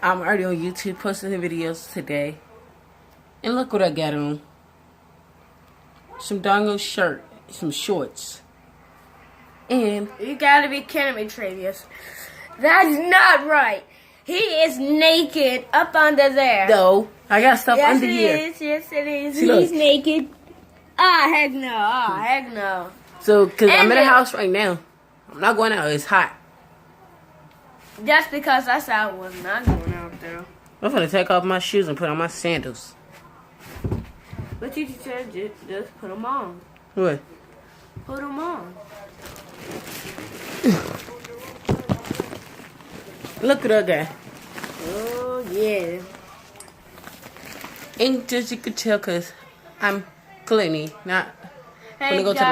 I'm already on YouTube posting the videos today. And look what I got on. Some dongle shirt, some shorts. And you gotta be kidding me, Trevius. That's not right. He is naked up under there. no, I got stuff under here. Yes, it is. See, He's look. naked. Heck no. Heck no. So, because I'm in the And house right now. I'm not going out. It's hot. Just because I said I was not going out there. I'm going to take off my shoes and put on my sandals. But you said just put them on. What? Put them on. Look at that guy. Oh, yeah. And just you could tell because I'm cleaning, not Hey, going to go to the